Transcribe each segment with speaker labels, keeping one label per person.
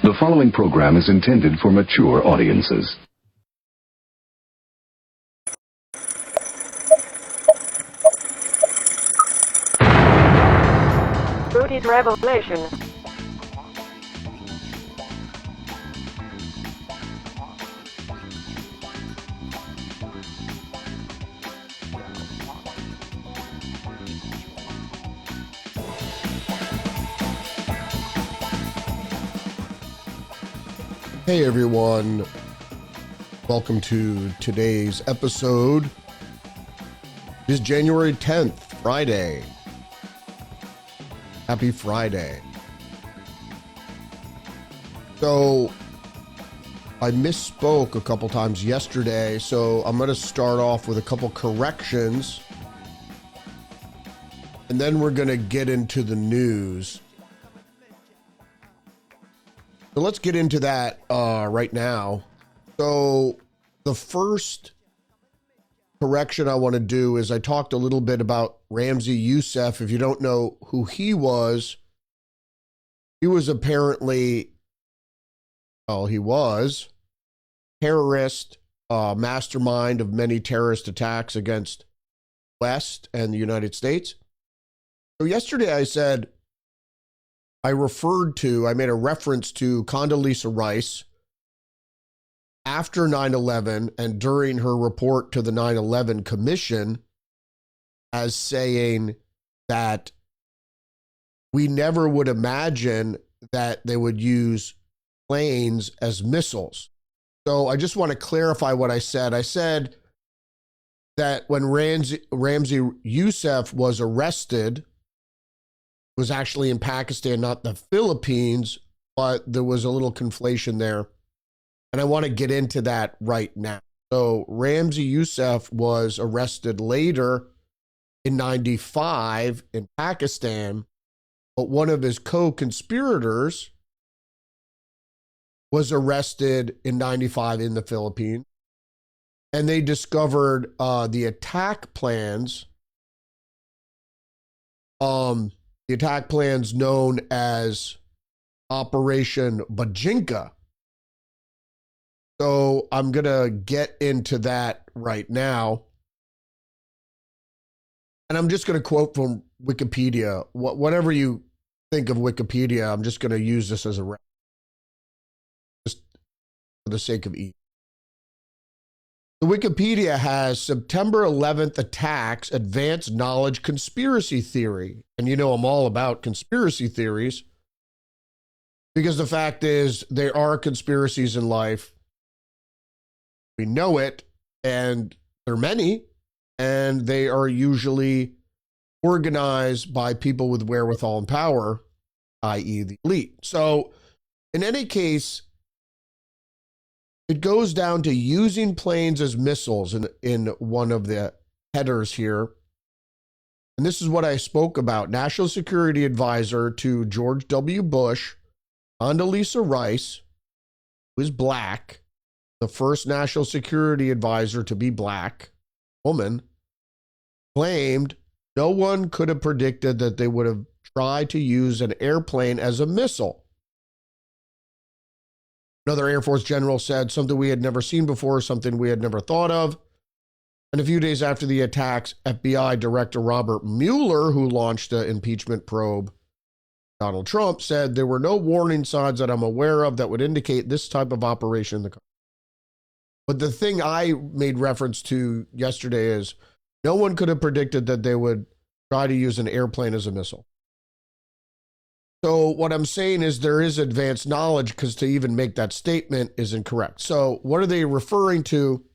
Speaker 1: The following program is intended for mature audiences.
Speaker 2: Rudy's Revelation.
Speaker 3: Hey everyone, welcome to today's episode. It is January 10th, Friday. Happy Friday. So, I misspoke a couple times yesterday, so I'm going to start off with a couple corrections, and then we're going to get into the news. So let's get into that right now. So the first correction I want to do is I talked a little bit about Ramzi Youssef. If you don't know who he was apparently, he was terrorist, mastermind of many terrorist attacks against West and the United States. So yesterday I said, I made a reference to Condoleezza Rice after 9/11 and during her report to the 9/11 Commission as saying that we never would imagine that they would use planes as missiles. So I just want to clarify what I said. I said that when Ramzi Youssef was arrested, was actually in Pakistan, not the Philippines, but there was a little conflation there. And I want to get into that right now. So Ramzi Youssef was arrested later in 95 in Pakistan, but one of his co-conspirators was arrested in 95 in the Philippines. And they discovered the attack plans, the attack plans known as Operation Bajinka. So I'm going to get into that right now. And I'm just going to quote from Wikipedia. Whatever you think of Wikipedia, I'm just going to use this as a reference, just for the sake of ease. The Wikipedia has September 11th attacks, advanced knowledge conspiracy theory. And you know I'm all about conspiracy theories because the fact is there are conspiracies in life. We know it, and there are many, and they are usually organized by people with wherewithal and power, i.e. the elite. So in any case, it goes down to using planes as missiles in one of the headers here. And this is what I spoke about. National Security Advisor to George W. Bush, Condoleezza Rice, who is black, the first National Security Advisor to be black, woman, claimed no one could have predicted that they would have tried to use an airplane as a missile. Another Air Force general said something we had never seen before, something we had never thought of. And a few days after the attacks, FBI Director Robert Mueller, who launched an impeachment probe, Donald Trump, said there were no warning signs that I'm aware of that would indicate this type of operation in the country. But the thing I made reference to yesterday is no one could have predicted that they would try to use an airplane as a missile. So what I'm saying is there is advanced knowledge, because to even make that statement is incorrect. So what are they referring to?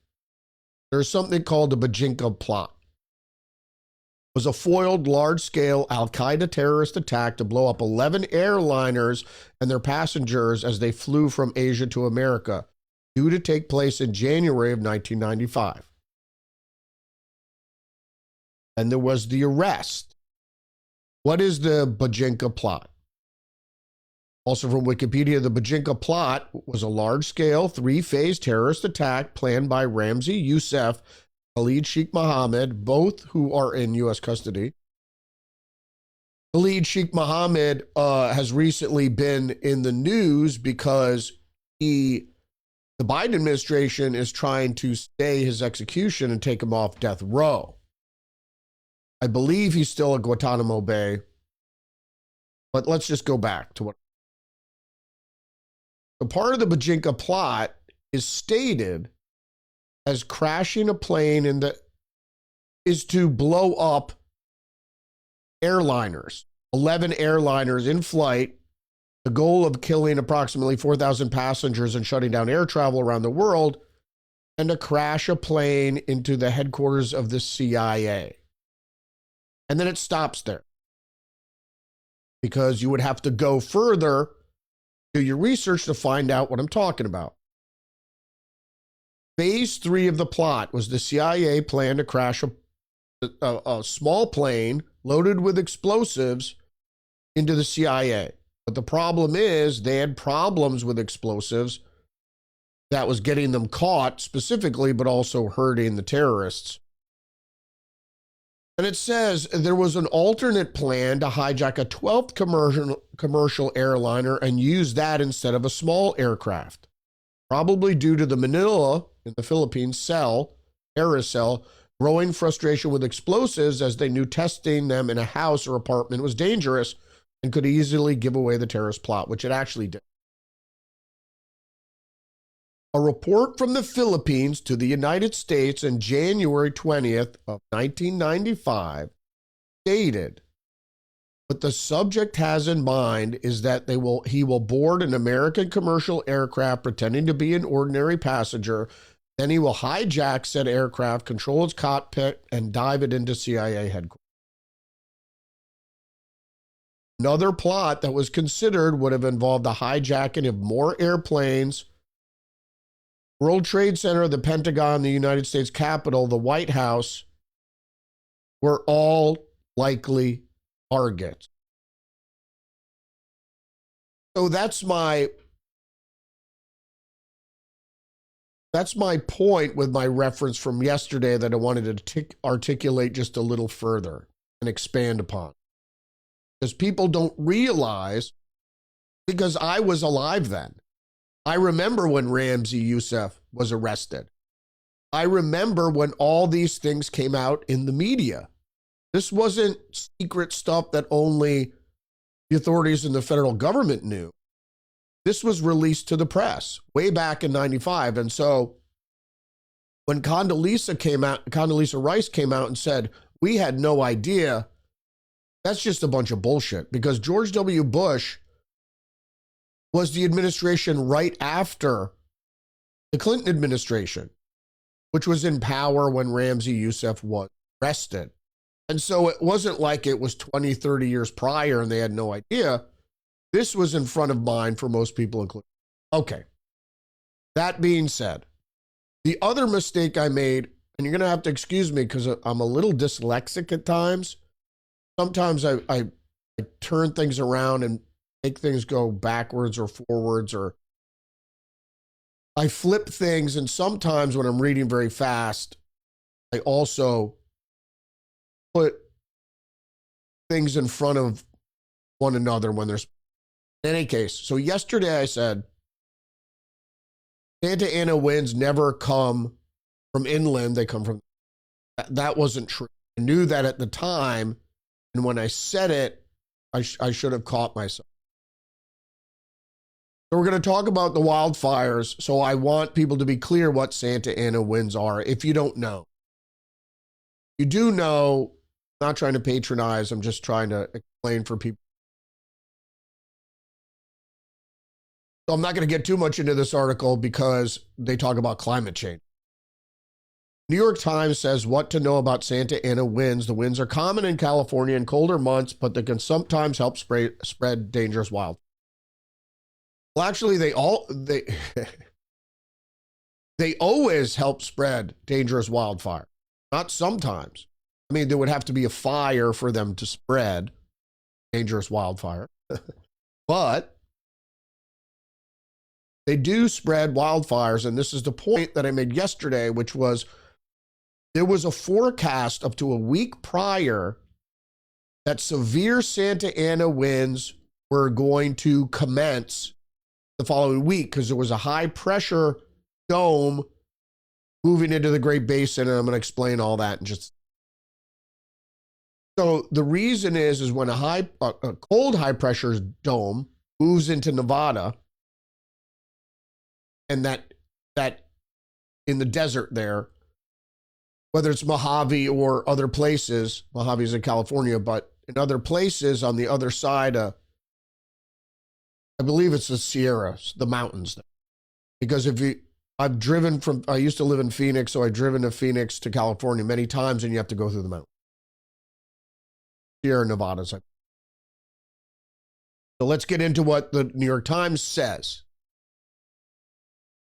Speaker 3: There's something called the Bajinka plot. It was a foiled large-scale Al-Qaeda terrorist attack to blow up 11 airliners and their passengers as they flew from Asia to America, due to take place in January of 1995. And there was the arrest. What is the Bajinka plot? Also from Wikipedia, the Bajinka plot was a large-scale, three-phase terrorist attack planned by Ramzi Youssef, Khalid Sheikh Mohammed, both who are in U.S. custody, Khalid Sheikh Mohammed has recently been in the news because the Biden administration is trying to stay his execution and take him off death row. I believe he's still at Guantanamo Bay. But let's just go back to what. The part of the Bajinka plot is stated as crashing a plane is to blow up airliners, 11 airliners in flight, the goal of killing approximately 4,000 passengers and shutting down air travel around the world, and to crash a plane into the headquarters of the CIA. And then it stops there. Because you would have to go further, do your research to find out what I'm talking about. Phase 3 of the plot was the CIA plan to crash a small plane loaded with explosives into the CIA. But the problem is they had problems with explosives that was getting them caught specifically, but also hurting the terrorists. And it says there was an alternate plan to hijack a 12th commercial airliner and use that instead of a small aircraft. Probably due to the Manila in the Philippines terrorist cell, growing frustration with explosives as they knew testing them in a house or apartment was dangerous and could easily give away the terrorist plot, which it actually did. A report from the Philippines to the United States on January 20th of 1995 stated what the subject has in mind is that he will board an American commercial aircraft pretending to be an ordinary passenger. Then he will hijack said aircraft, control its cockpit, and dive it into CIA headquarters. Another plot that was considered would have involved the hijacking of more airplanes. World Trade Center, the Pentagon, the United States Capitol, the White House were all likely targets. So that's my point with my reference from yesterday that I wanted to articulate just a little further and expand upon. Because people don't realize, because I was alive then. I remember when Ramzi Youssef was arrested. I remember when all these things came out in the media. This wasn't secret stuff that only the authorities in the federal government knew. This was released to the press way back in 95. And so when Condoleezza Rice came out and said, we had no idea, that's just a bunch of bullshit, because George W. Bush was the administration right after the Clinton administration, which was in power when Ramzi Youssef was arrested. And so it wasn't like it was 20, 30 years prior and they had no idea. This was in front of mind for most people, including. Okay. That being said, the other mistake I made, and you're going to have to excuse me because I'm a little dyslexic at times. Sometimes I turn things around and make things go backwards or forwards, or I flip things. And sometimes when I'm reading very fast, I also put things in front of one another when there's, in any case. So yesterday I said, Santa Ana winds never come from inland. They come from, that wasn't true. I knew that at the time. And when I said it, I should have caught myself. So we're going to talk about the wildfires. So I want people to be clear what Santa Ana winds are if you don't know. You do know, I'm not trying to patronize, I'm just trying to explain for people. So I'm not going to get too much into this article because they talk about climate change. New York Times says what to know about Santa Ana winds. The winds are common in California in colder months, but they can sometimes help spread dangerous wildfires. Well, actually, they always help spread dangerous wildfire. Not sometimes. I mean, there would have to be a fire for them to spread dangerous wildfire. But they do spread wildfires, and this is the point that I made yesterday, which was there was a forecast up to a week prior that severe Santa Ana winds were going to commence the following week because there was a high pressure dome moving into the Great Basin, and I'm going to explain all that in just. So the reason is when a cold high pressure dome moves into Nevada, and that in the desert there, whether it's Mojave or other places, Mojave's in California, but in other places on the other side, I believe it's the Sierras, the mountains. Because I used to live in Phoenix, so I've driven to Phoenix to California many times, and you have to go through the mountains. Sierra Nevadas. So let's get into what the New York Times says.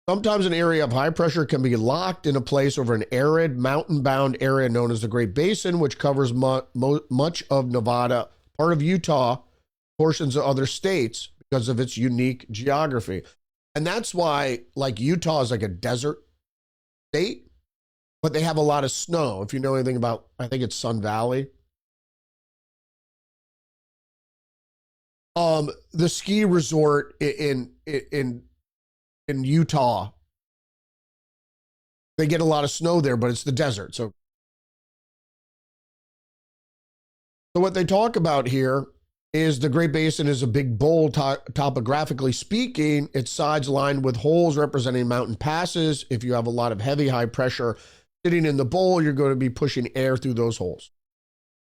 Speaker 3: Sometimes an area of high pressure can be locked in a place over an arid, mountain-bound area known as the Great Basin, which covers much of Nevada, part of Utah, portions of other states because of its unique geography. And that's why, like, Utah is like a desert state, but they have a lot of snow. If you know anything about, I think it's Sun Valley. The ski resort in Utah, they get a lot of snow there, but it's the desert. So what they talk about here is the Great Basin is a big bowl, topographically speaking. Its sides lined with holes representing mountain passes. If you have a lot of heavy, high pressure sitting in the bowl, you're going to be pushing air through those holes.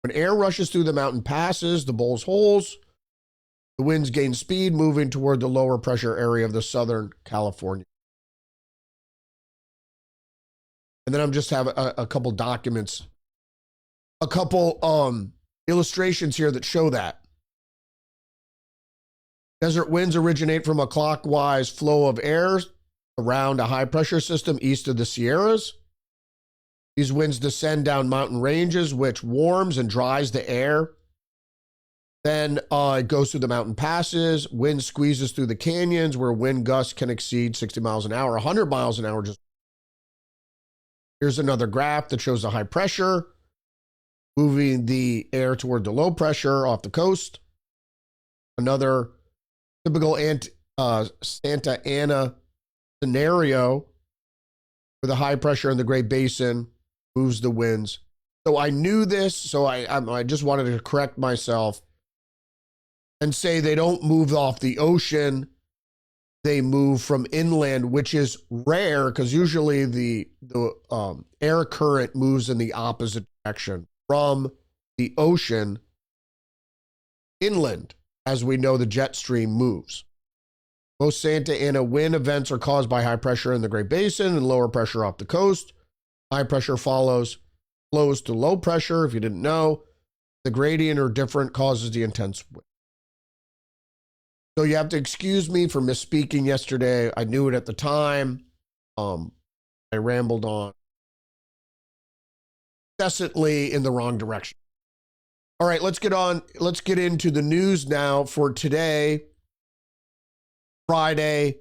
Speaker 3: When air rushes through the mountain passes, the bowl's holes, the winds gain speed, moving toward the lower pressure area of the Southern California. And then I'm just have a couple documents, a couple illustrations here that show that. Desert winds originate from a clockwise flow of air around a high pressure system east of the Sierras. These winds descend down mountain ranges, which warms and dries the air. Then it goes through the mountain passes. Wind squeezes through the canyons where wind gusts can exceed 60 miles an hour, 100 miles an hour. Here's another graph that shows the high pressure moving the air toward the low pressure off the coast. Another typical Santa Ana scenario where the high pressure in the Great Basin moves the winds. So I knew this, so I just wanted to correct myself and say they don't move off the ocean, they move from inland, which is rare because usually the air current moves in the opposite direction from the ocean inland, as we know the jet stream moves. Most Santa Ana wind events are caused by high pressure in the Great Basin and lower pressure off the coast. High pressure flows to low pressure. If you didn't know, the gradient or different causes the intense wind. So you have to excuse me for misspeaking yesterday. I knew it at the time. I rambled on incessantly in the wrong direction. All right, let's get on. Let's get into the news now for today, Friday,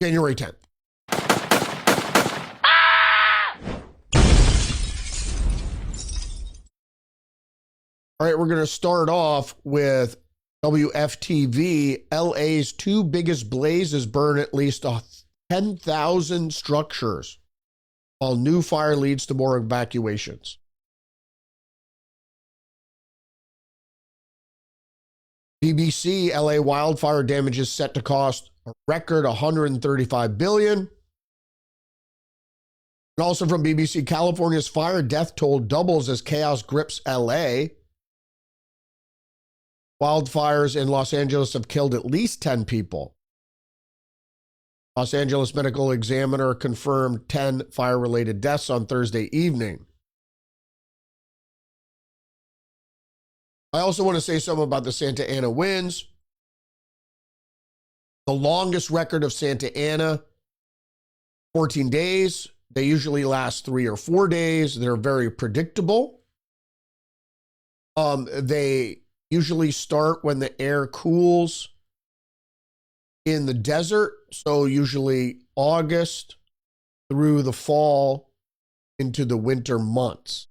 Speaker 3: January 10th. All right, we're going to start off with WFTV. LA's two biggest blazes burn at least 10,000 structures, while new fire leads to more evacuations. BBC, LA wildfire damage is set to cost a record $135 billion. And also from BBC, California's fire death toll doubles as chaos grips LA. Wildfires in Los Angeles have killed at least 10 people. Los Angeles Medical Examiner confirmed 10 fire-related deaths on Thursday evening. I also want to say something about the Santa Ana winds. The longest record of Santa Ana, 14 days. They usually last 3 or 4 days. They're very predictable. They usually start when the air cools in the desert. So usually August through the fall into the winter months.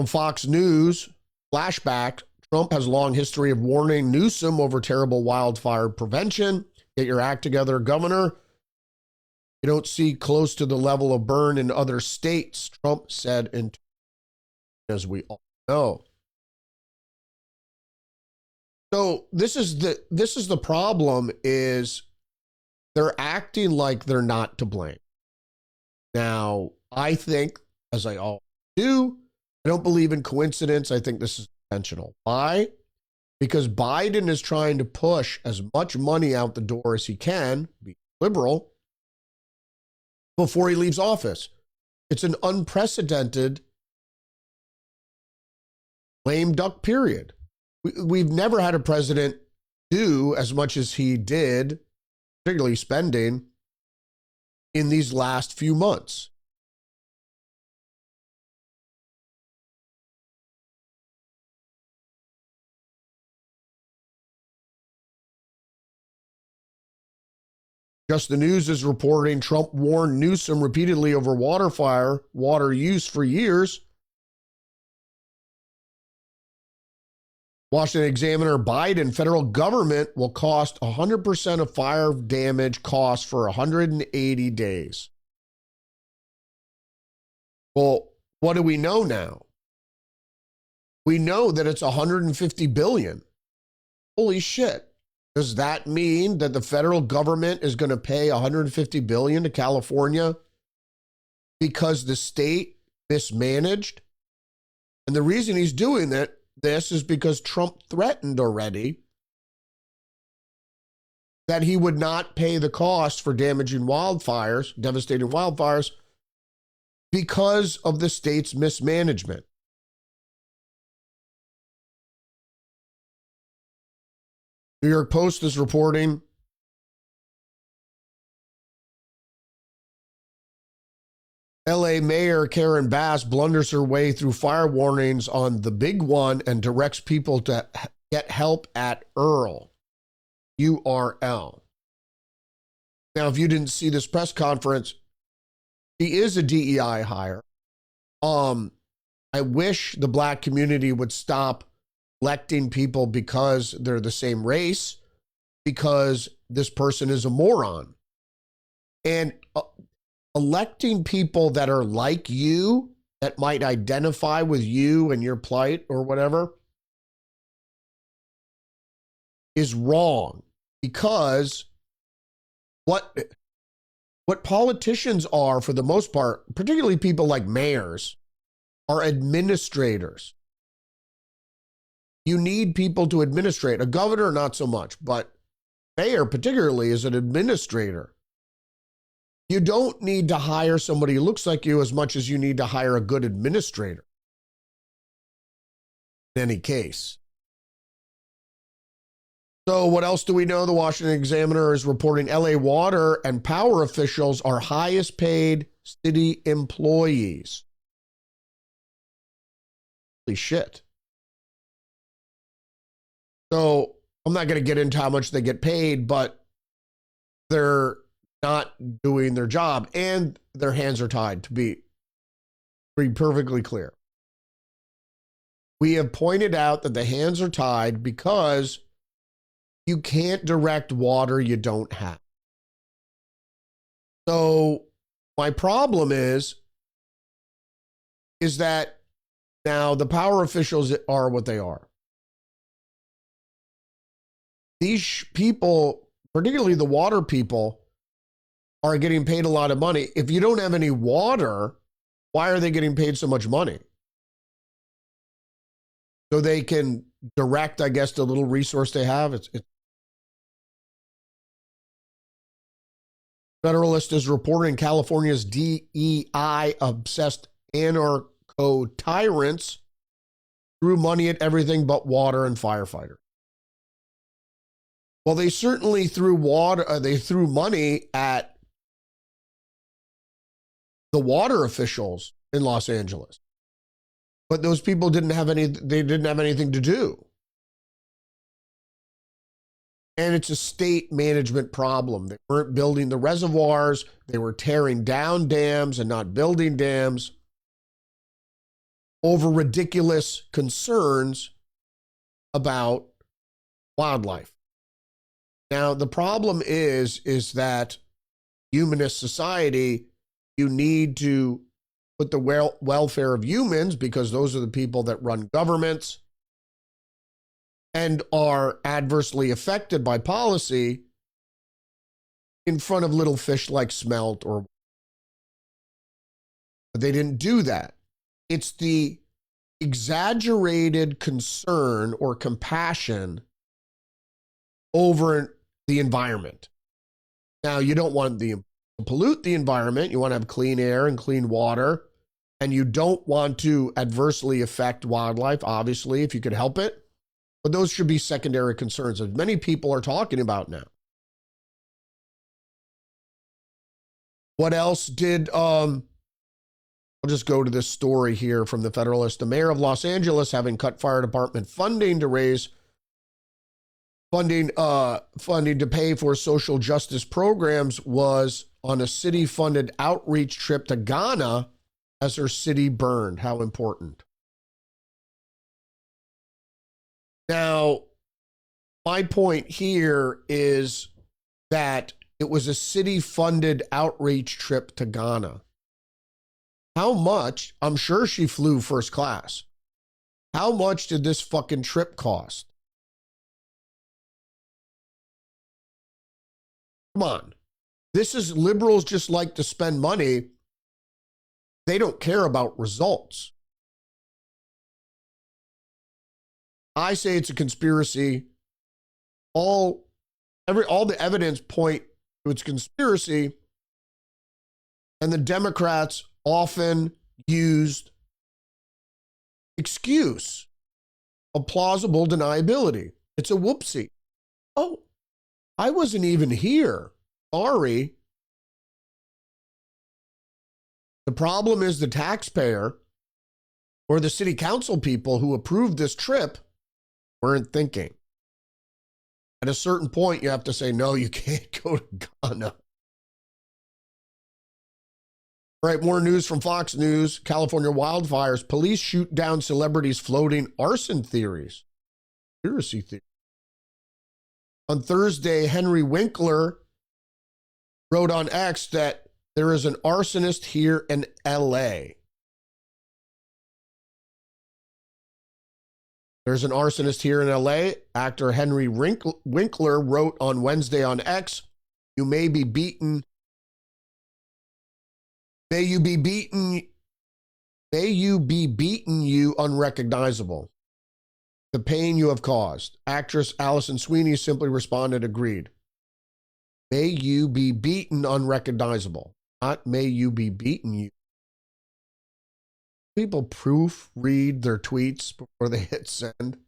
Speaker 3: From Fox News, flashback, Trump has a long history of warning Newsom over terrible wildfire prevention. Get your act together, Governor. You don't see close to the level of burn in other states, Trump said, as we all know. So this is the problem, is they're acting like they're not to blame. Now, I think, as I always do, I don't believe in coincidence. I think this is intentional. Why? Because Biden is trying to push as much money out the door as he can, be liberal, before he leaves office. It's an unprecedented lame duck period. We've never had a president do as much as he did, particularly spending, in these last few months. Just the News is reporting Trump warned Newsom repeatedly over water use for years. Washington Examiner, Biden, federal government will cost 100% of fire damage costs for 180 days. Well, what do we know now? We know that it's 150 billion. Holy shit. Does that mean that the federal government is going to pay 150 billion to California because the state mismanaged? And the reason he's doing this is because Trump threatened already that he would not pay the cost for devastating wildfires, because of the state's mismanagement. New York Post is reporting LA Mayor Karen Bass blunders her way through fire warnings on the big one and directs people to get help at URL. URL. Now, if you didn't see this press conference, he is a DEI hire. I wish the black community would stop electing people because they're the same race, because this person is a moron. And electing people that are like you, that might identify with you and your plight or whatever, is wrong. Because what politicians are, for the most part, particularly people like mayors, are administrators. You need people to administrate. A governor, not so much, but mayor particularly is an administrator. You don't need to hire somebody who looks like you as much as you need to hire a good administrator. In any case. So what else do we know? The Washington Examiner is reporting LA water and power officials are highest paid city employees. Holy shit. So I'm not going to get into how much they get paid, but they're not doing their job and their hands are tied, to be perfectly clear. We have pointed out that the hands are tied because you can't direct water you don't have. So my problem is that now the power officials are what they are. These people, particularly the water people, are getting paid a lot of money. If you don't have any water, why are they getting paid so much money? So they can direct, I guess, the little resource they have. Federalist is reporting California's DEI-obsessed anarcho-tyrants threw money at everything but water and firefighters. Well, they certainly threw they threw money at the water officials in Los Angeles. But those people didn't have anything to do. And it's a state management problem. They weren't building the reservoirs. They were tearing down dams and not building dams. over ridiculous concerns about wildlife. Now, the problem is that humanist society, you need to put the welfare of humans, because those are the people that run governments and are adversely affected by policy, in front of little fish like smelt or. But they didn't do that. It's the exaggerated concern or compassion over the environment. Now, you don't want to pollute the environment. You want to have clean air and clean water. And you don't want to adversely affect wildlife, obviously, if you could help it. But those should be secondary concerns, as many people are talking about now. What else did, I'll just go to this story here from the Federalist. The mayor of Los Angeles, having cut fire department funding to raise funding to pay for social justice programs, was on a city-funded outreach trip to Ghana as her city burned. How important. Now, my point here is that it was a city-funded outreach trip to Ghana. How much? I'm sure she flew first class. How much did this fucking trip cost? Come on. This is liberals just like to spend money. They don't care about results. I say it's a conspiracy. All the evidence point to its conspiracy, and the Democrats often used excuse of plausible deniability. It's a whoopsie. Oh, I wasn't even here. Sorry. The problem is the taxpayer or the city council people who approved this trip weren't thinking. At a certain point, you have to say, no, you can't go to Ghana. All right, more news from Fox News. California wildfires. Police shoot down celebrities floating arson theories. Conspiracy theory. On Thursday, Henry Winkler wrote on X that there is an arsonist here in LA. There's an arsonist here in LA. Actor Henry Winkler wrote on Wednesday on X, "You may be beaten. May you be beaten. May you be beaten, you unrecognizable. The pain you have caused." Actress Allison Sweeney simply responded, agreed. May you be beaten, unrecognizable. Not may you be beaten, you. People proofread their tweets before they hit send.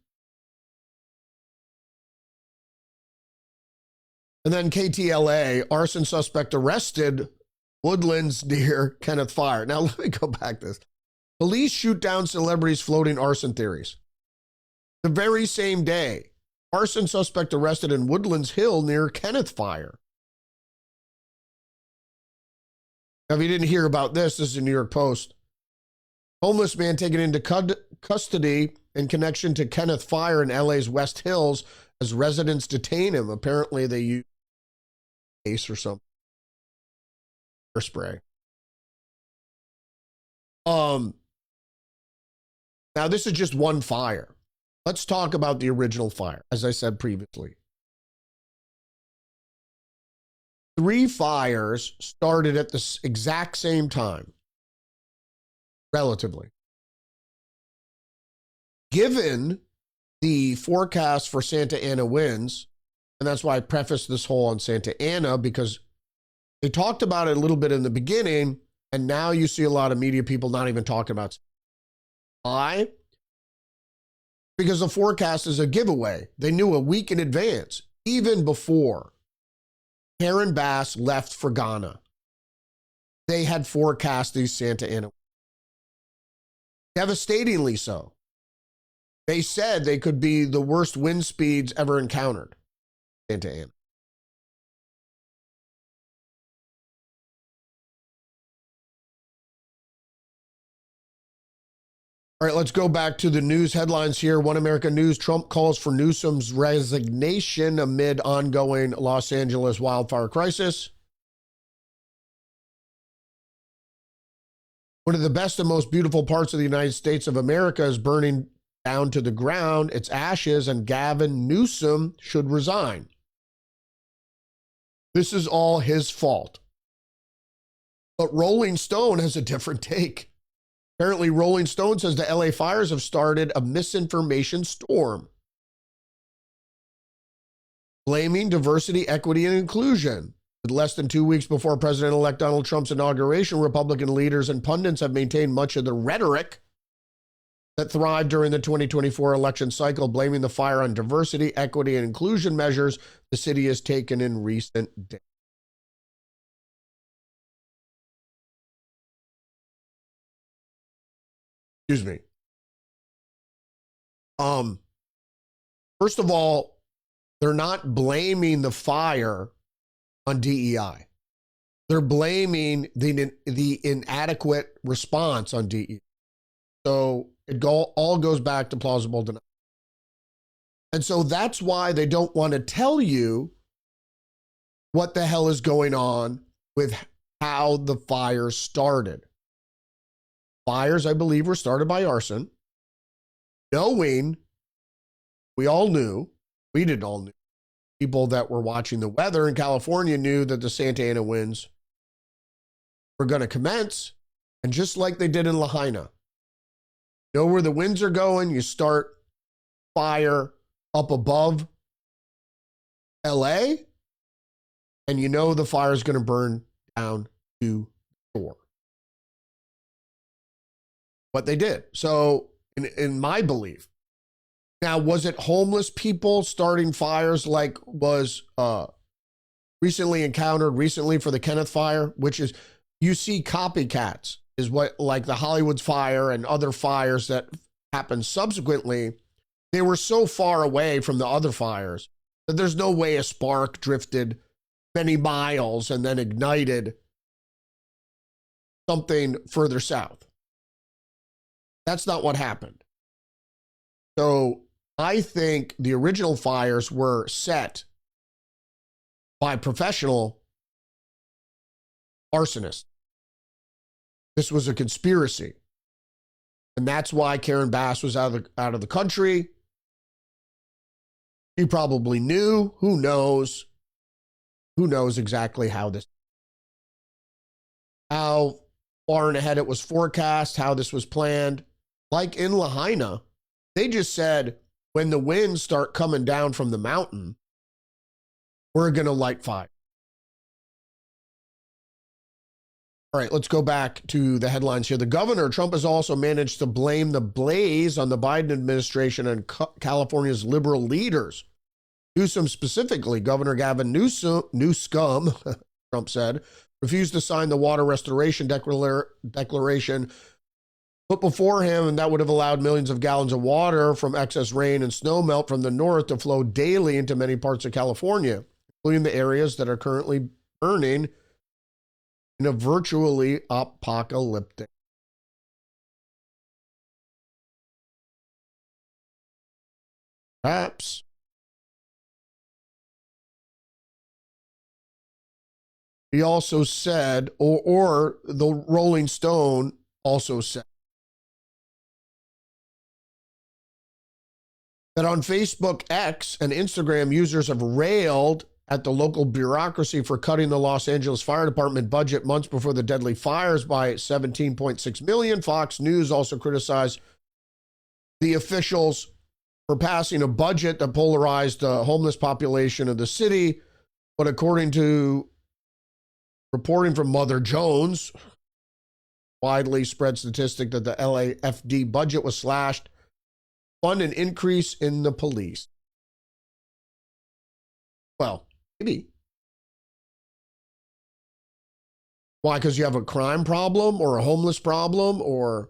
Speaker 3: And then KTLA, arson suspect arrested, Woodlands near Kenneth Fire. Now, let me go back to this. Police shoot down celebrities floating arson theories. The very same day, arson suspect arrested in Woodlands Hill near Kenneth Fire. Now, if you didn't hear about this, this is a New York Post. Homeless man taken into custody in connection to Kenneth Fire in LA's West Hills as residents detain him. Apparently, they use ace or something. Or spray. Now, this is just one fire. Let's talk about the original fire, as I said previously. 3 fires started at the exact same time, relatively. Given the forecast for Santa Ana winds, and that's why I prefaced this whole on Santa Ana, because they talked about it a little bit in the beginning, and now you see a lot of media people not even talking about it. Why? Because the forecast is a giveaway. They knew a week in advance, even before Karen Bass left for Ghana. They had forecast these Santa Ana. Devastatingly so. They said they could be the worst wind speeds ever encountered. Santa Ana. All right, let's go back to the news headlines here. One American News, Trump calls for Newsom's resignation amid ongoing Los Angeles wildfire crisis. One of the best and most beautiful parts of the United States of America is burning down to the ground, its ashes, and Gavin Newsom should resign. This is all his fault. But Rolling Stone has a different take. Apparently, Rolling Stone says the LA fires have started a misinformation storm, blaming diversity, equity, and inclusion. With less than 2 weeks before President-elect Donald Trump's inauguration, Republican leaders and pundits have maintained much of the rhetoric that thrived during the 2024 election cycle, blaming the fire on diversity, equity, and inclusion measures the city has taken in recent days. Excuse me. First of all, they're not blaming the fire on DEI. They're blaming the inadequate response on DEI. So it all goes back to plausible denial. And so that's why they don't want to tell you what the hell is going on with how the fire started. Fires, I believe, were started by arson, knowing, we didn't all knew, people that were watching the weather in California knew that the Santa Ana winds were going to commence, and just like they did in Lahaina, know where the winds are going, you start fire up above LA, and you know the fire is going to burn down to shore. What they did. So, in my belief, now, was it homeless people starting fires like was recently for the Kenneth fire, which is, you see copycats, is what, like the Hollywood's fire and other fires that happened subsequently, they were so far away from the other fires that there's no way a spark drifted many miles and then ignited something further south. That's not what happened. So I think the original fires were set by professional arsonists. This was a conspiracy. And that's why Karen Bass was out of the country. She probably knew. Who knows? Who knows exactly how far and ahead it was forecast, how this was planned. Like in Lahaina, they just said, when the winds start coming down from the mountain, we're going to light fire. All right, let's go back to the headlines here. The governor, Trump, has also managed to blame the blaze on the Biden administration and California's liberal leaders. Newsom specifically, Governor Gavin Newsom, Trump said, refused to sign the water restoration declaration put before him, and that would have allowed millions of gallons of water from excess rain and snowmelt from the north to flow daily into many parts of California, including the areas that are currently burning in a virtually apocalyptic. Perhaps. He also said, or the Rolling Stone also said, that on Facebook X and Instagram, users have railed at the local bureaucracy for cutting the Los Angeles Fire Department budget months before the deadly fires by $17.6 million. Fox News also criticized the officials for passing a budget that polarized the homeless population of the city. But according to reporting from Mother Jones, widely spread statistic that the LAFD budget was slashed, fund an increase in the police. Well, maybe. Why? Because you have a crime problem or a homeless problem or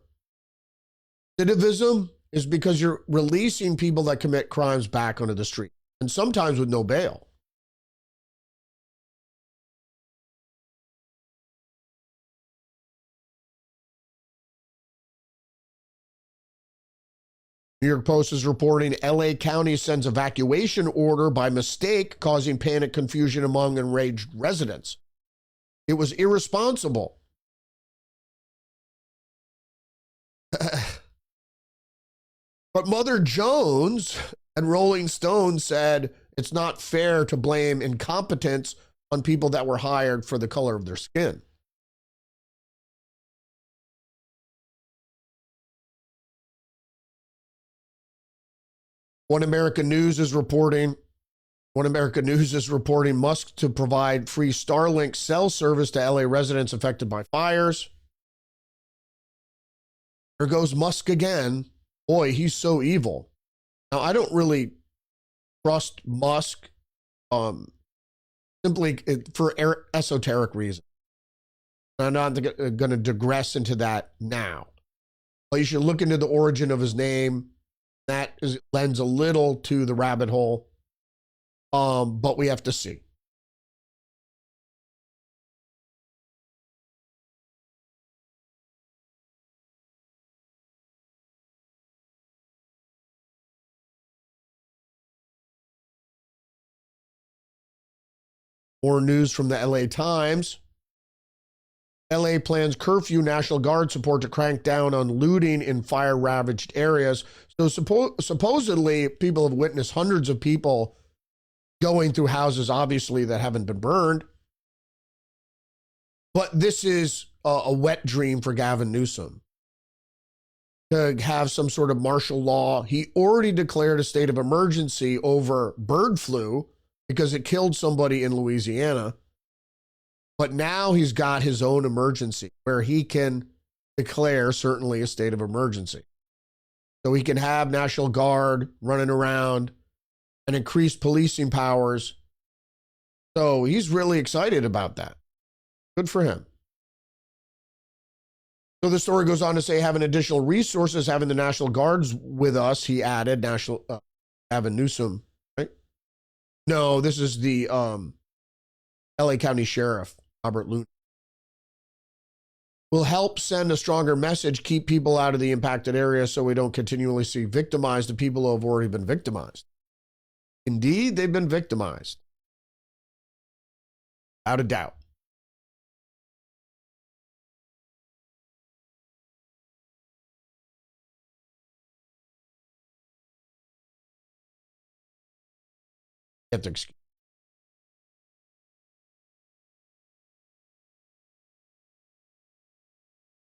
Speaker 3: recidivism? Is because you're releasing people that commit crimes back onto the street, and sometimes with no bail. New York Post is reporting LA County sends evacuation order by mistake, causing panic confusion among enraged residents. It was irresponsible. But Mother Jones and Rolling Stone said it's not fair to blame incompetence on people that were hired for the color of their skin. One American News is reporting Musk to provide free Starlink cell service to LA residents affected by fires. There goes Musk again. Boy, he's so evil. Now, I don't really trust Musk simply for esoteric reasons. I'm not going to digress into that now. But you should look into the origin of his name. That lends a little to the rabbit hole. But we have to see. More news from the LA Times. LA plans curfew, National Guard support to crank down on looting in fire-ravaged areas. So supposedly, people have witnessed hundreds of people going through houses, obviously, that haven't been burned. But this is a wet dream for Gavin Newsom to have some sort of martial law. He already declared a state of emergency over bird flu because it killed somebody in Louisiana. But now he's got his own emergency where he can declare certainly a state of emergency. So he can have National Guard running around and increased policing powers. So he's really excited about that. Good for him. So the story goes on to say, having additional resources, having the National Guards with us, he added, Gavin Newsom, right? No, this is the LA County Sheriff, Robert Looney. Will help send a stronger message, keep people out of the impacted area so we don't continually see victimized the people who have already been victimized. Indeed, they've been victimized. Without a doubt. You have to excuse.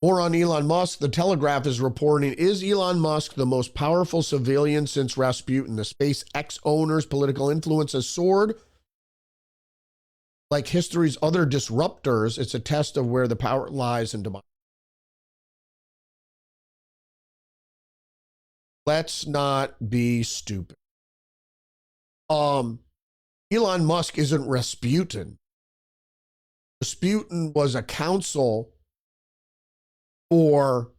Speaker 3: More on Elon Musk. The Telegraph is reporting, is Elon Musk the most powerful civilian since Rasputin? The SpaceX owner's political influence has soared. Like history's other disruptors, it's a test of where the power lies in democracy. Let's not be stupid. Elon Musk isn't Rasputin. Rasputin was a counsel for,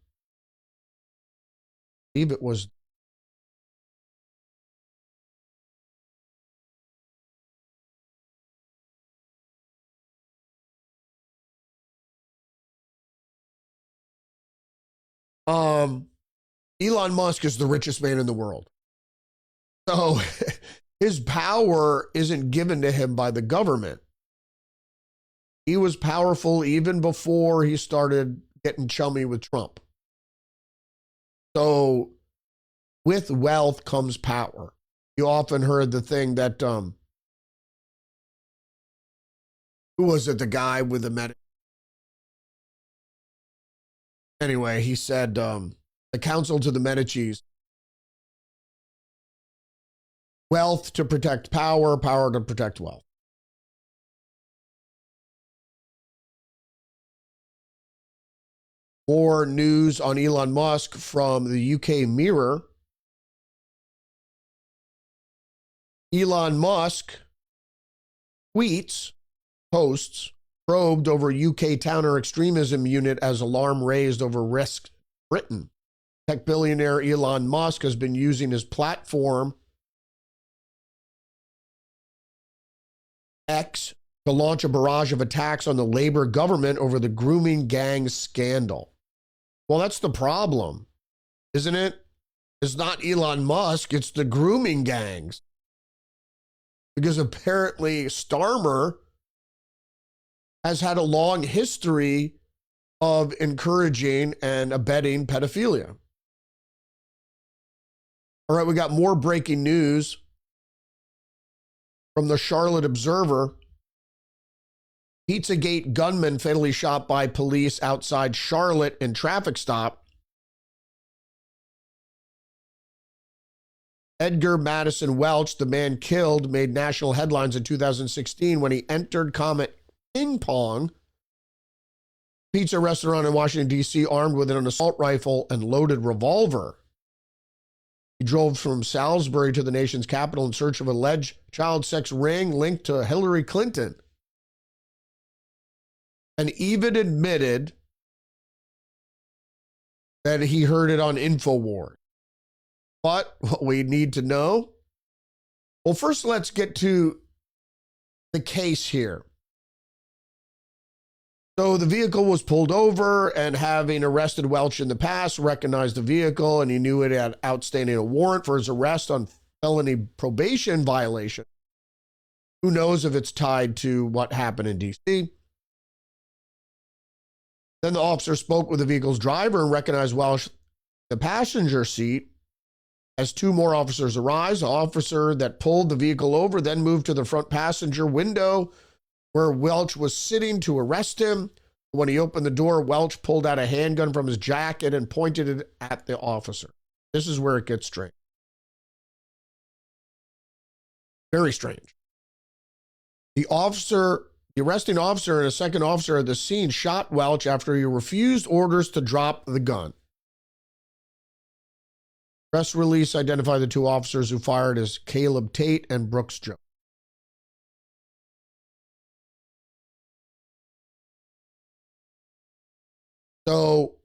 Speaker 3: I believe it was, Elon Musk is the richest man in the world. So his power isn't given to him by the government. He was powerful even before he started getting chummy with Trump. So with wealth comes power. You often heard the thing that, who was it, the guy with the medic? Anyway, he said, the counsel to the Medicis, wealth to protect power, power to protect wealth. More news on Elon Musk from the UK Mirror. Elon Musk tweets, posts, probed over UK counter extremism unit as alarm raised over risk Britain. Tech billionaire Elon Musk has been using his platform X to launch a barrage of attacks on the Labour government over the grooming gang scandal. Well, that's the problem, isn't it? It's not Elon Musk, it's the grooming gangs. Because apparently Starmer has had a long history of encouraging and abetting pedophilia. All right, we got more breaking news from the Charlotte Observer. Pizzagate gunman fatally shot by police outside Charlotte in traffic stop. Edgar Madison Welch, the man killed, made national headlines in 2016 when he entered Comet Ping Pong pizza restaurant in Washington, D.C., armed with an assault rifle and loaded revolver. He drove from Salisbury to the nation's capital in search of an alleged child sex ring linked to Hillary Clinton. And even admitted that he heard it on InfoWars. But what we need to know? Well, first let's get to the case here. So the vehicle was pulled over, and having arrested Welch in the past, recognized the vehicle, and he knew it had outstanding a warrant for his arrest on felony probation violation. Who knows if it's tied to what happened in D.C.? Then the officer spoke with the vehicle's driver and recognized Welch in the passenger seat. As two more officers arrived, the officer that pulled the vehicle over then moved to the front passenger window where Welch was sitting to arrest him. When he opened the door, Welch pulled out a handgun from his jacket and pointed it at the officer. This is where it gets strange. Very strange. The arresting officer and a second officer at the scene shot Welch after he refused orders to drop the gun. Press release identified the two officers who fired as Caleb Tate and Brooks Jones. So,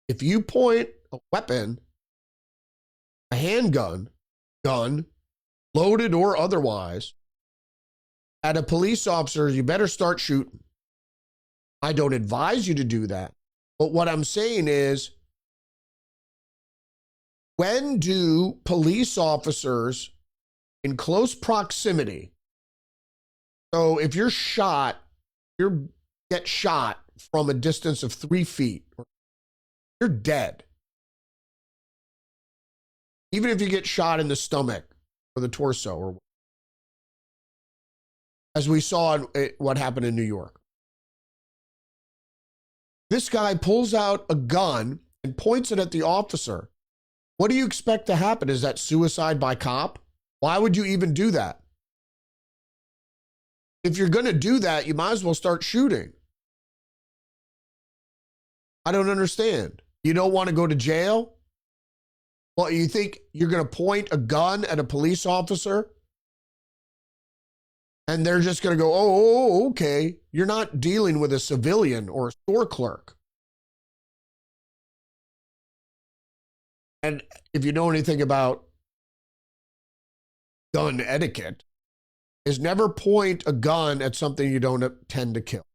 Speaker 3: if you point a weapon, a handgun, gun, loaded or otherwise, at a police officer, you better start shooting. I don't advise you to do that. But what I'm saying is, when do police officers in close proximity, so if you're shot, you get shot from a distance of 3 feet, you're dead. Even if you get shot in the stomach or the torso, or as we saw what happened in New York. This guy pulls out a gun and points it at the officer. What do you expect to happen? Is that suicide by cop? Why would you even do that? If you're going to do that, you might as well start shooting. I don't understand. You don't want to go to jail? Well, you think you're going to point a gun at a police officer? And they're just going to go, oh, okay. You're not dealing with a civilian or a store clerk. And if you know anything about gun etiquette, is never point a gun at something you don't intend to kill.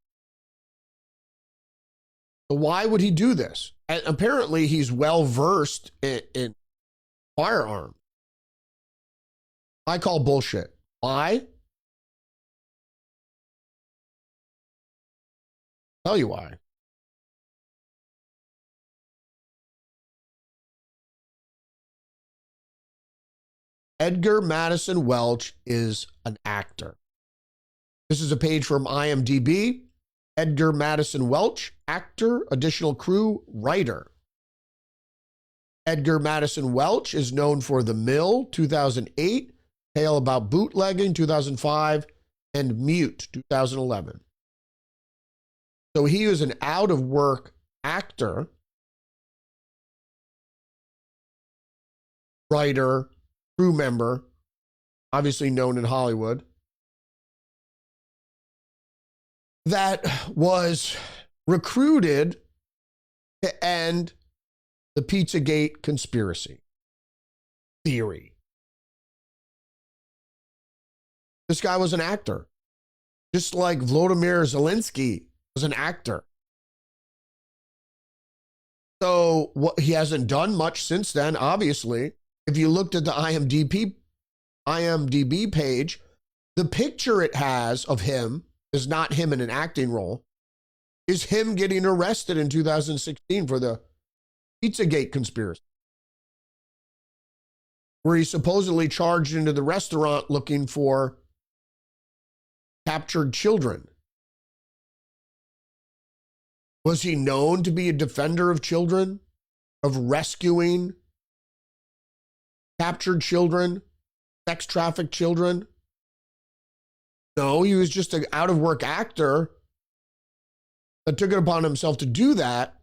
Speaker 3: So why would he do this? And apparently he's well versed in firearms. I call bullshit. Why? Tell you why. Edgar Madison Welch is an actor. This is a page from IMDb. Edgar Madison Welch, actor, additional crew, writer. Edgar Madison Welch is known for The Mill, 2008, Tale About Bootlegging, 2005, and Mute, 2011. So he is an out-of-work actor, writer, crew member, obviously known in Hollywood, that was recruited to end the Pizzagate conspiracy theory. This guy was an actor, just like Volodymyr Zelensky was an actor. So what, he hasn't done much since then, obviously. If you looked at the IMDb page, the picture it has of him is not him in an acting role, is him getting arrested in 2016 for the Pizzagate conspiracy, where he supposedly charged into the restaurant looking for captured children. Was he known to be a defender of children, of rescuing captured children, sex trafficked children? No, he was just an out-of-work actor that took it upon himself to do that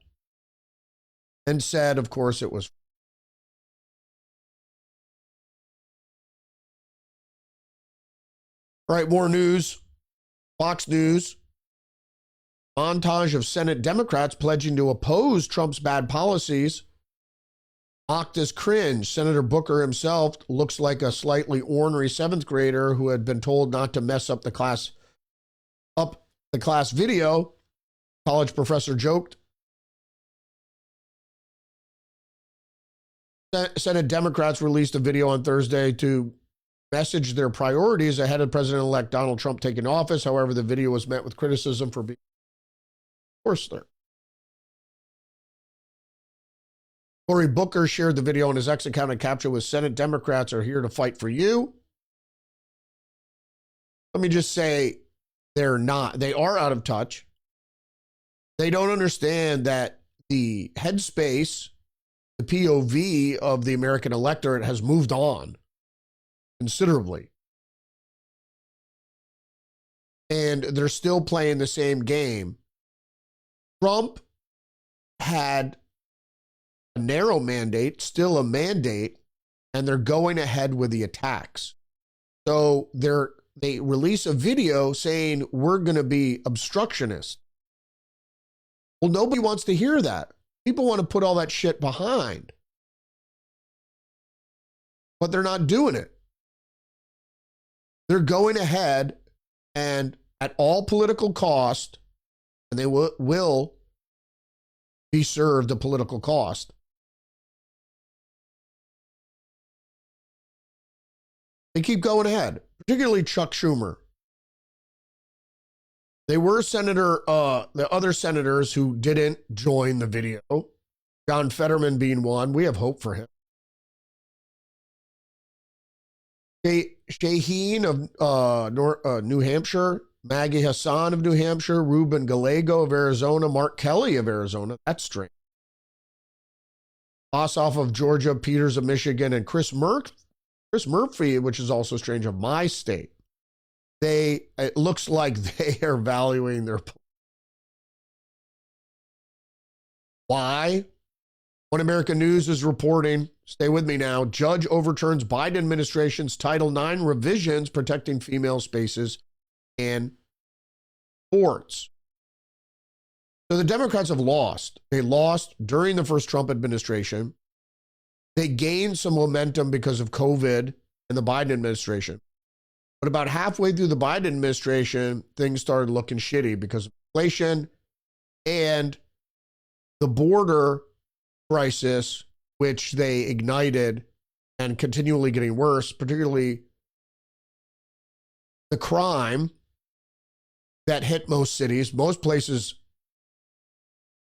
Speaker 3: and said, of course, it was. All right, more news. Fox News. Montage of Senate Democrats pledging to oppose Trump's bad policies. Mocked as cringe. Senator Booker himself looks like a slightly ornery seventh grader who had been told not to mess up the class video. College professor joked. Senate Democrats released a video on Thursday to message their priorities ahead of President-elect Donald Trump taking office. However, the video was met with criticism for being forced there. Cory Booker shared the video on his X account and caption with Senate Democrats are here to fight for you. Let me just say, they're not. They are out of touch. They don't understand that the headspace, the POV of the American electorate has moved on considerably. And they're still playing the same game. Trump had a narrow mandate, still a mandate, and they're going ahead with the attacks. So they release a video saying we're going to be obstructionists. Well, nobody wants to hear that. People want to put all that shit behind. But they're not doing it. They're going ahead and at all political cost, and they will be served a political cost. They keep going ahead, particularly Chuck Schumer. They were the other senators who didn't join the video, John Fetterman being one. We have hope for him. Shaheen of New Hampshire, Maggie Hassan of New Hampshire, Ruben Gallego of Arizona, Mark Kelly of Arizona. That's strange. Ossoff of Georgia, Peters of Michigan, and Chris Murphy, which is also strange, of my state. It looks like they are valuing their. Why? One American News is reporting, stay with me now, judge overturns Biden administration's Title IX revisions protecting female spaces in sports. So the Democrats have lost. They lost during the first Trump administration. They gained some momentum because of COVID and the Biden administration. But about halfway through the Biden administration, things started looking shitty because of inflation and the border crisis, which they ignited and continually getting worse, particularly the crime that hit most cities, most places,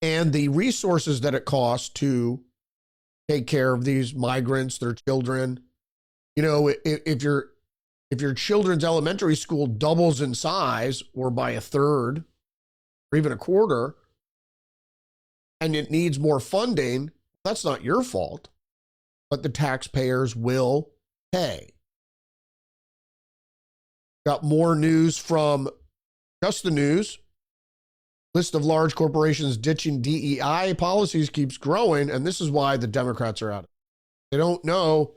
Speaker 3: and the resources that it costs to take care of these migrants, their children. You know, if your children's elementary school doubles in size or by a third or even a quarter, and it needs more funding, that's not your fault, but the taxpayers will pay. Got more news from Just the News. List of large corporations ditching DEI policies keeps growing, and this is why the Democrats are out. They don't know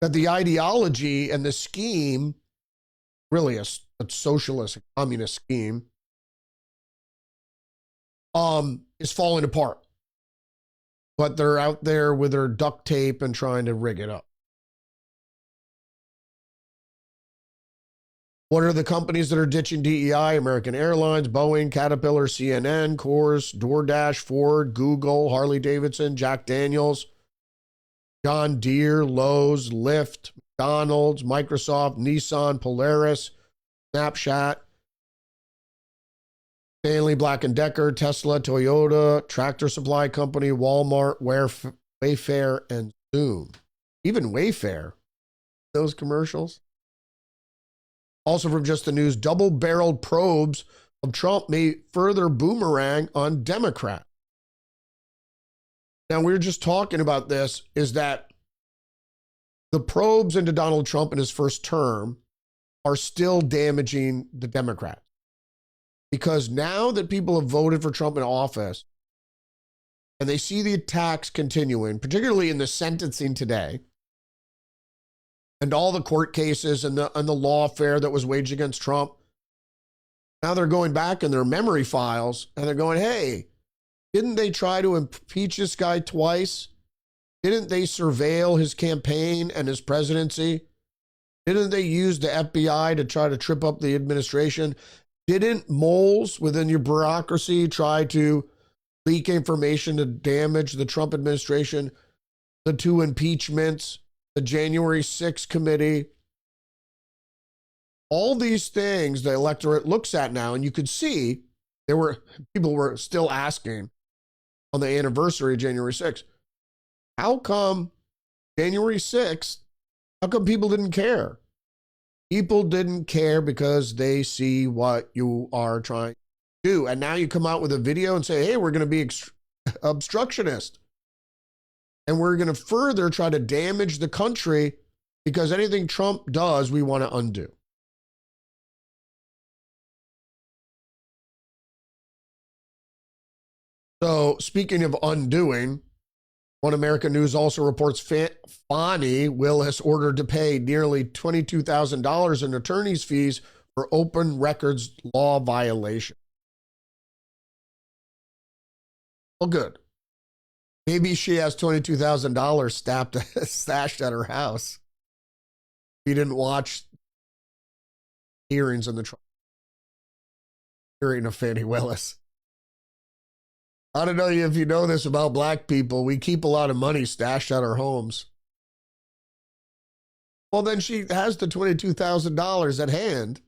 Speaker 3: that the ideology and the scheme, really a socialist, communist scheme, is falling apart. But they're out there with their duct tape and trying to rig it up. What are the companies that are ditching DEI? American Airlines, Boeing, Caterpillar, CNN, Coors, DoorDash, Ford, Google, Harley Davidson, Jack Daniels, John Deere, Lowe's, Lyft, McDonald's, Microsoft, Nissan, Polaris, Snapchat, Stanley Black & Decker, Tesla, Toyota, Tractor Supply Company, Walmart, Wayfair, and Zoom. Even Wayfair. Those commercials. Also from Just the News, double-barreled probes of Trump may further boomerang on Democrats. Now, we were just talking about this, is that the probes into Donald Trump in his first term are still damaging the Democrats. Because now that people have voted for Trump in office, and they see the attacks continuing, particularly in the sentencing today, and all the court cases and the lawfare that was waged against Trump. Now they're going back in their memory files and they're going, hey, didn't they try to impeach this guy twice? Didn't they surveil his campaign and his presidency? Didn't they use the FBI to try to trip up the administration? Didn't moles within your bureaucracy try to leak information to damage the Trump administration? The two impeachments, the January 6th committee, all these things the electorate looks at now, and you could see people were still asking on the anniversary of January 6th, how come January 6th, how come people didn't care? People didn't care because they see what you are trying to do. And now you come out with a video and say, hey, we're going to be obstructionist. And we're going to further try to damage the country because anything Trump does, we want to undo. So speaking of undoing, One American News also reports Fani Willis ordered to pay nearly $22,000 in attorney's fees for open records law violation. Well, good. Maybe she has $22,000 stashed at her house. He didn't watch hearings in the trial. Hearing of Fani Willis. I don't know if you know this about black people. We keep a lot of money stashed at our homes. Well, then she has the $22,000 at hand.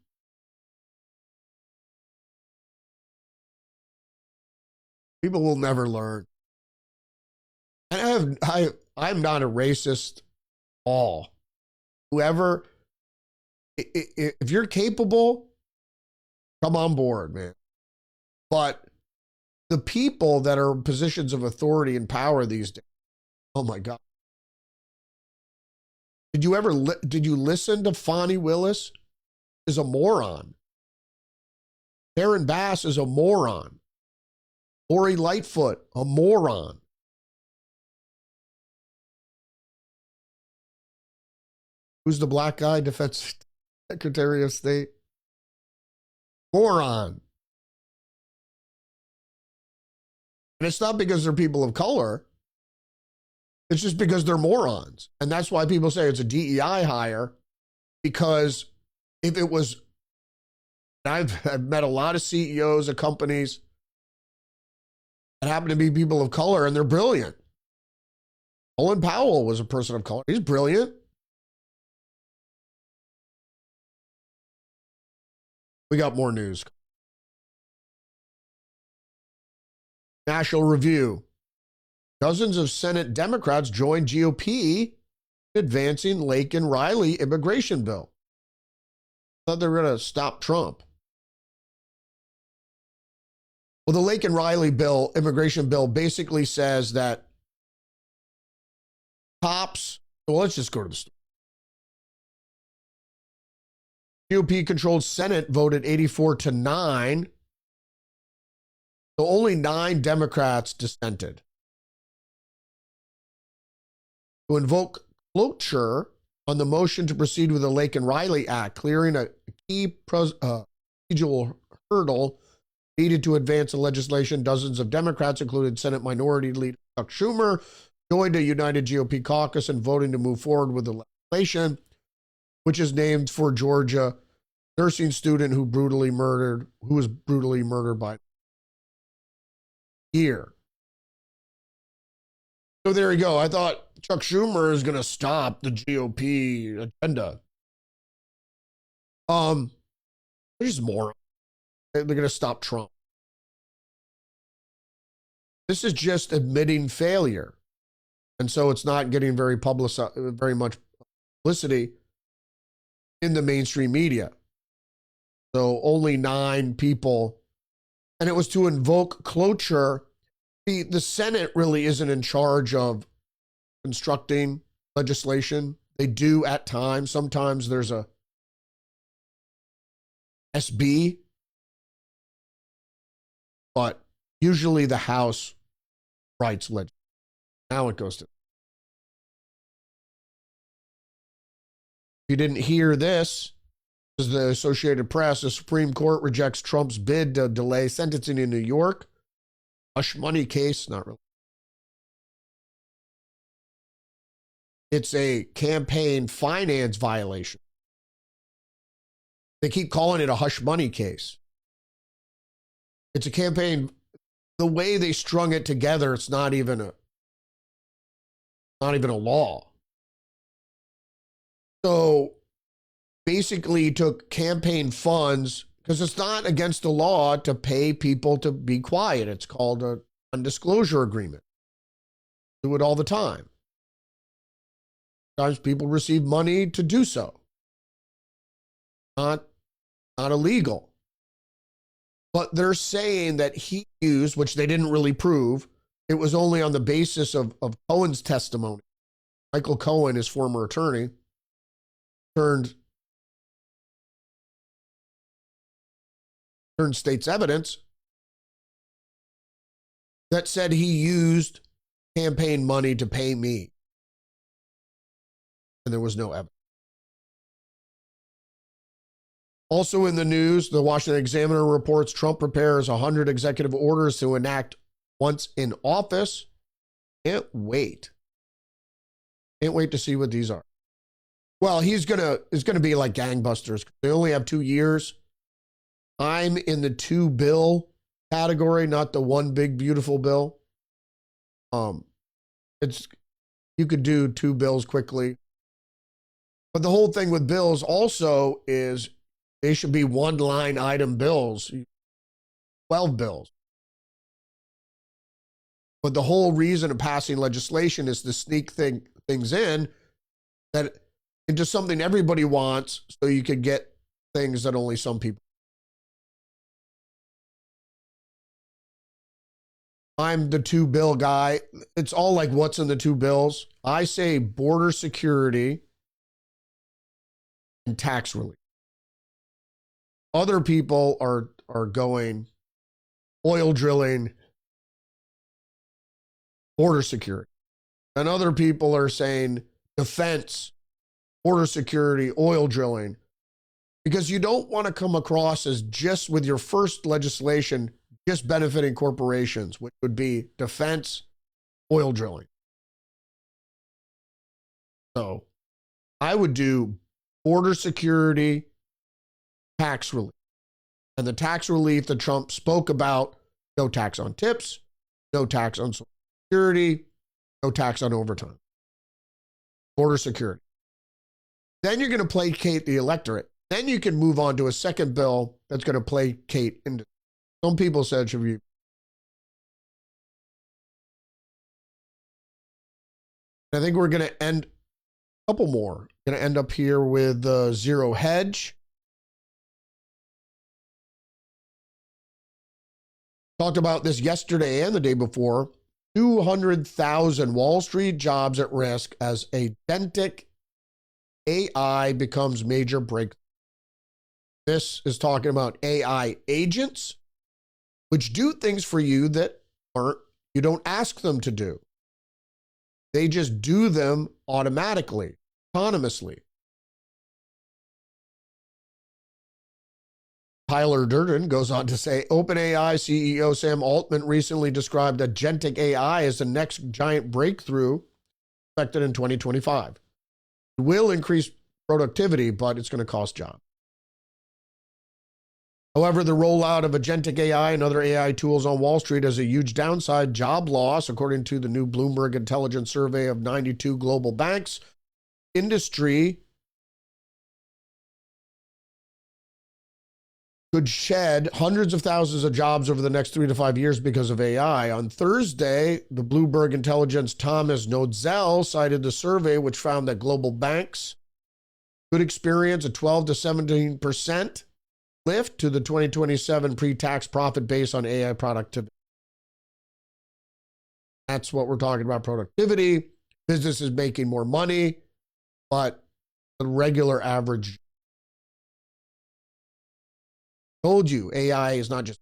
Speaker 3: People will never learn. And I'm not a racist at all. Whoever, if you're capable, come on board, man. But the people that are in positions of authority and power these days, oh my God. Did you listen to Fani Willis? Is a moron. Karen Bass is a moron. Lori Lightfoot, a moron. Who's the black guy, Defense Secretary of State? Moron. And it's not because they're people of color. It's just because they're morons. And that's why people say it's a DEI hire. Because if it was, I've met a lot of CEOs of companies that happen to be people of color, and they're brilliant. Owen Powell was a person of color. He's brilliant. We got more news. National Review. Dozens of Senate Democrats joined GOP advancing Lake and Riley immigration bill. Thought they were going to stop Trump. Well, the Lake and Riley bill, immigration bill, basically says that cops, well, let's just go to the story. GOP-controlled Senate voted 84-9. So only 9 Democrats dissented. To invoke cloture on the motion to proceed with the Lake and Riley Act, clearing a key procedural hurdle needed to advance the legislation, dozens of Democrats, including Senate Minority Leader Chuck Schumer, joined a united GOP caucus in voting to move forward with the legislation, which is named for Georgia nursing student who was brutally murdered by here. So there you go. I thought Chuck Schumer is going to stop the GOP agenda. They're just morons. They're going to stop Trump. This is just admitting failure. And so it's not getting very much publicity in the mainstream media. So only 9 people. And it was to invoke cloture. The Senate really isn't in charge of constructing legislation. They do at times. Sometimes there's a SB. But usually the House writes legislation. Now it goes to. If you didn't hear this, this is the Associated Press. The Supreme Court rejects Trump's bid to delay sentencing in New York. Hush money case, not really. It's a campaign finance violation. They keep calling it a hush money case. It's a campaign. The way they strung it together, it's not even a law. So basically took campaign funds, because it's not against the law to pay people to be quiet. It's called a non-disclosure agreement. Do it all the time. Sometimes people receive money to do so. Not illegal. But they're saying that he used, which they didn't really prove, it was only on the basis of Cohen's testimony. Michael Cohen, his former attorney, turned state's evidence that said he used campaign money to pay me. And there was no evidence. Also in the news, the Washington Examiner reports Trump prepares 100 executive orders to enact once in office. Can't wait. Can't wait to see what these are. Well, it's gonna be like gangbusters. They only have 2 years. I'm in the 2 bill category, not the one big beautiful bill. You could do 2 bills quickly. But the whole thing with bills also is they should be 1-line item bills, 12 bills. But the whole reason of passing legislation is to sneak things in that into something everybody wants, so you could get things that only some people. I'm the 2 bill guy. It's all like what's in the 2 bills. I say border security and tax relief. Other people are going oil drilling, border security. And other people are saying defense, border security, oil drilling. Because you don't want to come across as just with your first legislation, just benefiting corporations, which would be defense, oil drilling. So I would do border security, tax relief. And the tax relief that Trump spoke about, no tax on tips, no tax on Social Security, no tax on overtime. Border security. Then you're going to placate the electorate. Then you can move on to a second bill that's going to placate industry. Some people said should be. I think we're going to end a couple more. Going to end up here with zero hedge. Talked about this yesterday and the day before. 200,000 Wall Street jobs at risk as agentic AI becomes major breakthrough. This is talking about AI agents, which do things for you that you don't ask them to do. They just do them automatically, autonomously. Tyler Durden goes on to say, OpenAI CEO Sam Altman recently described agentic AI as the next giant breakthrough expected in 2025. It will increase productivity, but it's going to cost jobs. However, the rollout of agentic AI and other AI tools on Wall Street has a huge downside job loss, according to the new Bloomberg Intelligence survey of 92 global banks. Industry could shed hundreds of thousands of jobs over the next 3 to 5 years because of AI. On Thursday, the Bloomberg Intelligence Thomas Nodzel cited the survey, which found that global banks could experience a 12 to 17% lift to the 2027 pre-tax profit based on AI productivity. That's what we're talking about, productivity. Business is making more money, but the regular average. Told you, AI is not just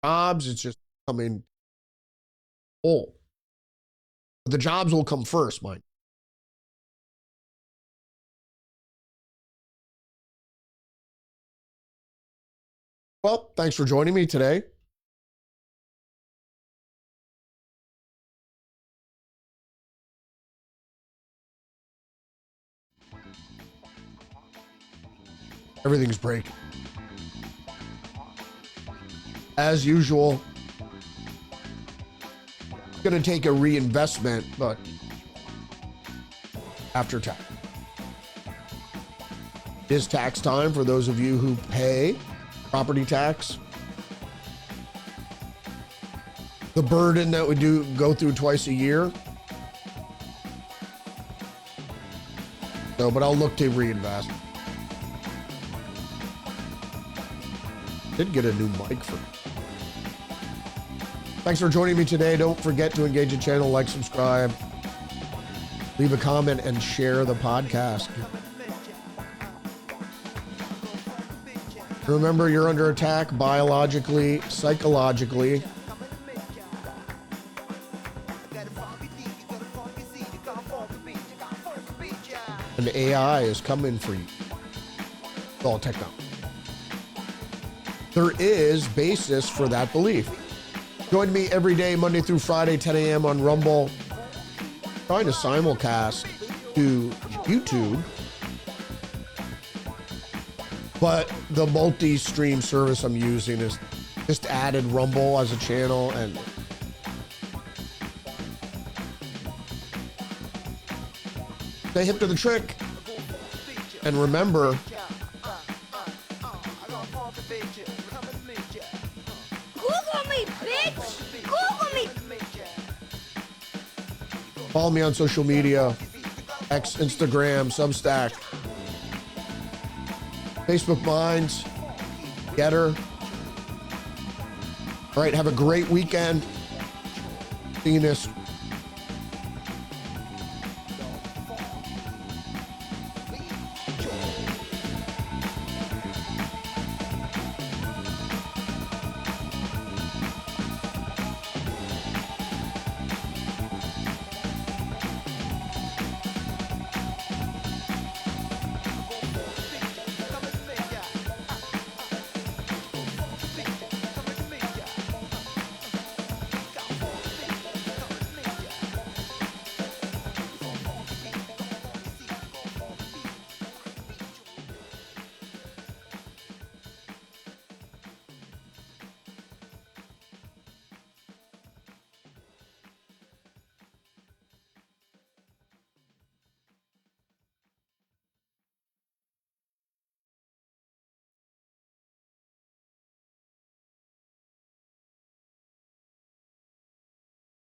Speaker 3: jobs, it's just coming whole. But the jobs will come first, mind. Well, thanks for joining me today. Everything's breaking. As usual, it's going to take a reinvestment, but after tax. It is tax time for those of you who pay property tax. The burden that we do go through twice a year. No, but I'll look to reinvest. Did get a new mic for me. Thanks for joining me today. Don't forget to engage the channel, like, subscribe, leave a comment, and share the podcast. Remember, you're under attack biologically, psychologically. And AI is coming for you. It's all technology. There is basis for that belief. Join me every day, Monday through Friday, 10 a.m. on Rumble. Trying to simulcast to YouTube. But the multi-stream service I'm using is just added Rumble as a channel, and stay hip to the trick. And remember,
Speaker 4: Google me, bitch! Google me!
Speaker 3: follow me on social media, X, Instagram, Substack, Facebook Minds, Getter. All right, have a great weekend. See you next